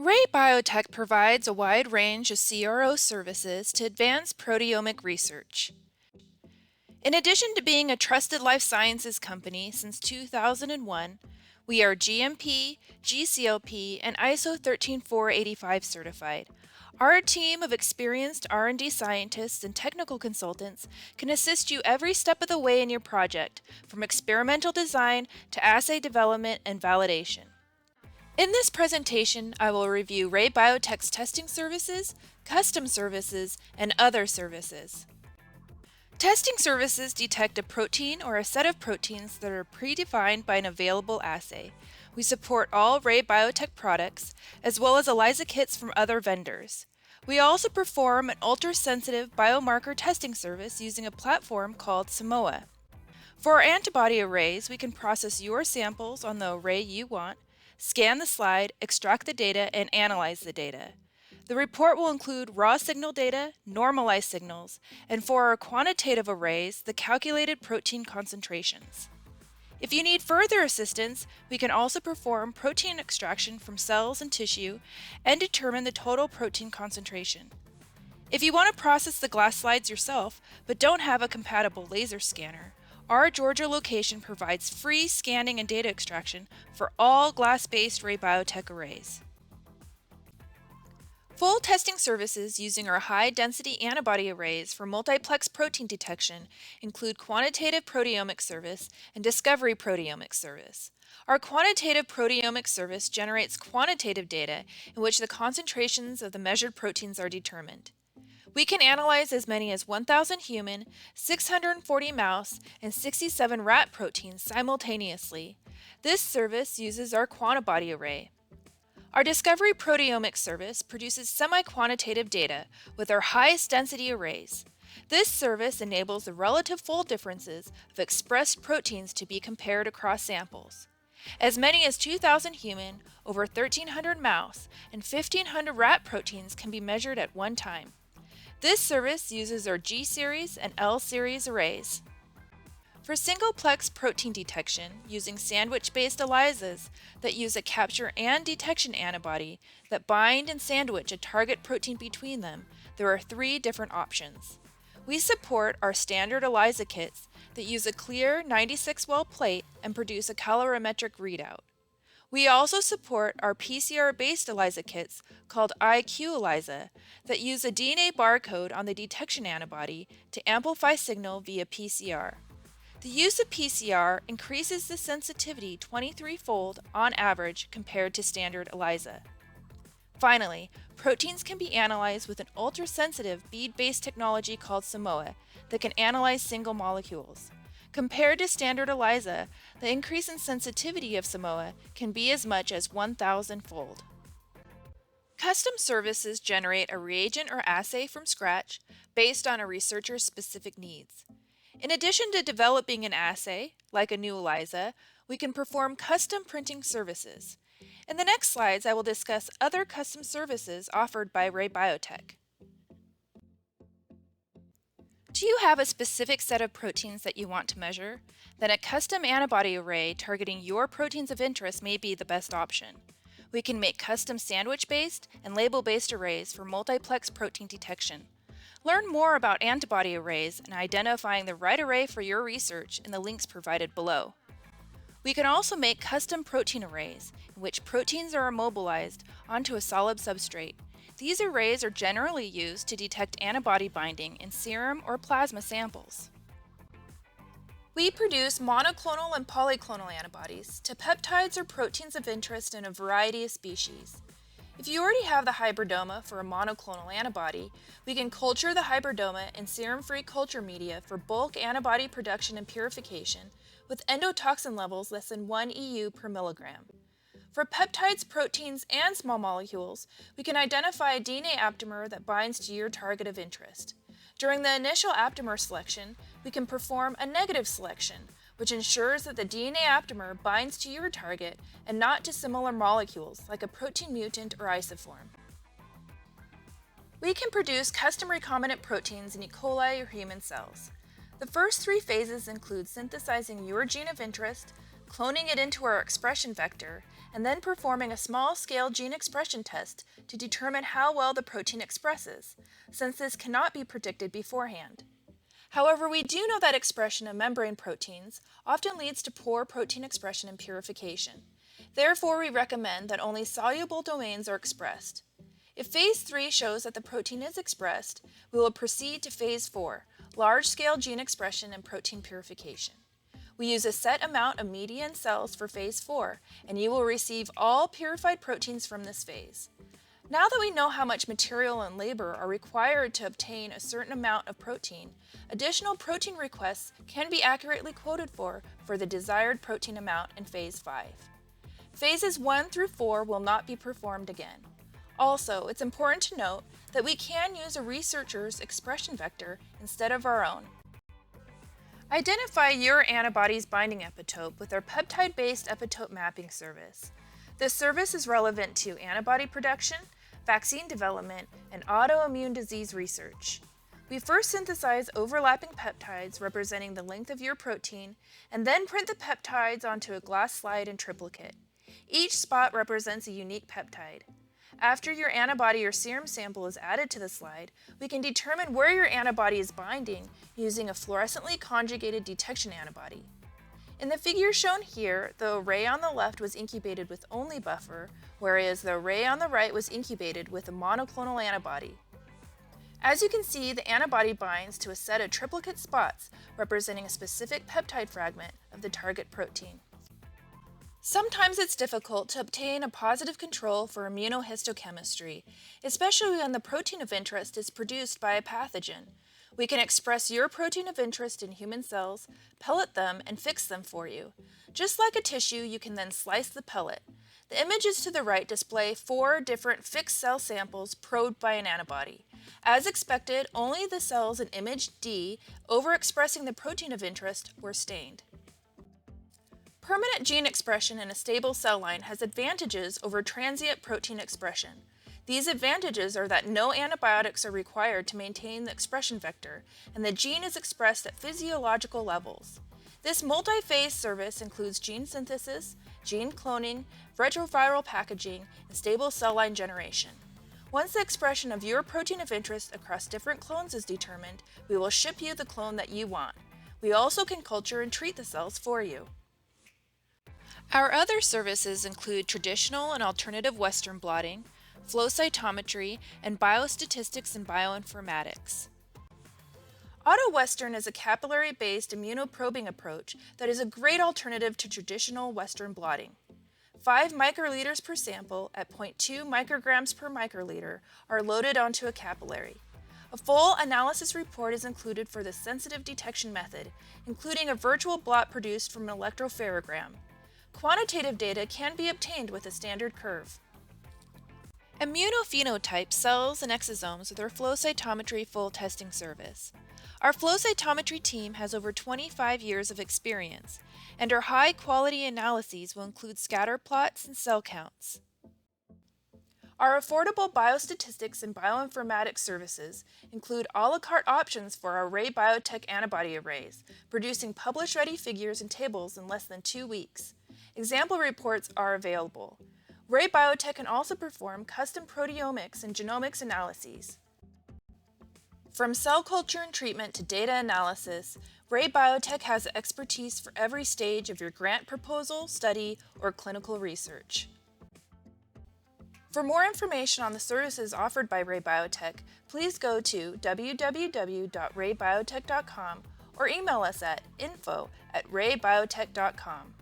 RayBiotech provides a wide range of CRO services to advance proteomic research. In addition to being a trusted life sciences company since 2001, we are GMP, GCLP, and ISO 13485 certified. Our team of experienced R&D scientists and technical consultants can assist you every step of the way in your project, from experimental design to assay development and validation. In this presentation, I will review RayBiotech's testing services, custom services, and other services. Testing services detect a protein or a set of proteins that are predefined by an available assay. We support all RayBiotech products, as well as ELISA kits from other vendors. We also perform an ultra-sensitive biomarker testing service using a platform called Simoa. For our antibody arrays, we can process your samples on the array you want, scan the slide, extract the data, and analyze the data. The report will include raw signal data, normalized signals, and for our quantitative arrays, the calculated protein concentrations. If you need further assistance, we can also perform protein extraction from cells and tissue and determine the total protein concentration. If you want to process the glass slides yourself but don't have a compatible laser scanner, our Georgia location provides free scanning and data extraction for all glass-based RayBiotech arrays. Full testing services using our high-density antibody arrays for multiplex protein detection include Quantitative Proteomics Service and Discovery Proteomics Service. Our Quantitative Proteomics Service generates quantitative data in which the concentrations of the measured proteins are determined. We can analyze as many as 1,000 human, 640 mouse, and 67 rat proteins simultaneously. This service uses our Quantibody array. Our Discovery Proteomics service produces semi-quantitative data with our highest density arrays. This service enables the relative fold differences of expressed proteins to be compared across samples. As many as 2,000 human, over 1,300 mouse, and 1,500 rat proteins can be measured at one time. This service uses our G-series and L-series arrays. For single-plex protein detection using sandwich-based ELISAs that use a capture and detection antibody that bind and sandwich a target protein between them, there are three different options. We support our standard ELISA kits that use a clear 96-well plate and produce a calorimetric readout. We also support our PCR-based ELISA kits called IQ ELISA that use a DNA barcode on the detection antibody to amplify signal via PCR. The use of PCR increases the sensitivity 23-fold on average compared to standard ELISA. Finally, proteins can be analyzed with an ultra-sensitive bead-based technology called Simoa that can analyze single molecules. Compared to standard ELISA, the increase in sensitivity of Simoa can be as much as 1,000-fold. Custom services generate a reagent or assay from scratch based on a researcher's specific needs. In addition to developing an assay, like a new ELISA, we can perform custom printing services. In the next slides, I will discuss other custom services offered by RayBiotech. Do you have a specific set of proteins that you want to measure? Then a custom antibody array targeting your proteins of interest may be the best option. We can make custom sandwich-based and label-based arrays for multiplex protein detection. Learn more about antibody arrays and identifying the right array for your research in the links provided below. We can also make custom protein arrays in which proteins are immobilized onto a solid substrate. These arrays are generally used to detect antibody binding in serum or plasma samples. We produce monoclonal and polyclonal antibodies to peptides or proteins of interest in a variety of species. If you already have the hybridoma for a monoclonal antibody, we can culture the hybridoma in serum-free culture media for bulk antibody production and purification with endotoxin levels less than 1 EU per milligram. For peptides, proteins, and small molecules, we can identify a DNA aptamer that binds to your target of interest. During the initial aptamer selection, we can perform a negative selection, which ensures that the DNA aptamer binds to your target and not to similar molecules like a protein mutant or isoform. We can produce custom recombinant proteins in E. coli or human cells. The first three phases include synthesizing your gene of interest, cloning it into our expression vector, and then performing a small-scale gene expression test to determine how well the protein expresses, since this cannot be predicted beforehand. However, we do know that expression of membrane proteins often leads to poor protein expression in purification. Therefore, we recommend that only soluble domains are expressed. If Phase 3 shows that the protein is expressed, we will proceed to Phase 4, large-scale gene expression and protein purification. We use a set amount of median cells for Phase 4, and you will receive all purified proteins from this phase. Now that we know how much material and labor are required to obtain a certain amount of protein, additional protein requests can be accurately quoted for the desired protein amount in Phase 5. Phases 1 through 4 will not be performed again. Also, it's important to note that we can use a researcher's expression vector instead of our own. Identify your antibody's binding epitope with our peptide-based epitope mapping service. This service is relevant to antibody production, vaccine development, and autoimmune disease research. We first synthesize overlapping peptides representing the length of your protein, and then print the peptides onto a glass slide in triplicate. Each spot represents a unique peptide. After your antibody or serum sample is added to the slide, we can determine where your antibody is binding using a fluorescently conjugated detection antibody. In the figure shown here, the array on the left was incubated with only buffer, whereas the array on the right was incubated with a monoclonal antibody. As you can see, the antibody binds to a set of triplicate spots representing a specific peptide fragment of the target protein. Sometimes it's difficult to obtain a positive control for immunohistochemistry, especially when the protein of interest is produced by a pathogen. We can express your protein of interest in human cells, pellet them, and fix them for you. Just like a tissue, you can then slice the pellet. The images to the right display 4 different fixed cell samples probed by an antibody. As expected, only the cells in image D, overexpressing the protein of interest, were stained. Permanent gene expression in a stable cell line has advantages over transient protein expression. These advantages are that no antibiotics are required to maintain the expression vector, and the gene is expressed at physiological levels. This multi-phase service includes gene synthesis, gene cloning, retroviral packaging, and stable cell line generation. Once the expression of your protein of interest across different clones is determined, we will ship you the clone that you want. We also can culture and treat the cells for you. Our other services include traditional and alternative Western blotting, flow cytometry, and biostatistics and bioinformatics. AutoWestern is a capillary-based immunoprobing approach that is a great alternative to traditional Western blotting. 5 microliters per sample at 0.2 micrograms per microliter are loaded onto a capillary. A full analysis report is included for the sensitive detection method, including a virtual blot produced from an electropherogram. Quantitative data can be obtained with a standard curve. Immunophenotype cells and exosomes with our flow cytometry full testing service. Our flow cytometry team has over 25 years of experience, and our high-quality analyses will include scatter plots and cell counts. Our affordable biostatistics and bioinformatics services include a la carte options for our RayBiotech antibody arrays, producing publish-ready figures and tables in less than 2 weeks. Example reports are available. RayBiotech can also perform custom proteomics and genomics analyses. From cell culture and treatment to data analysis, RayBiotech has expertise for every stage of your grant proposal, study, or clinical research. For more information on the services offered by RayBiotech, please go to www.raybiotech.com or email us at info@raybiotech.com.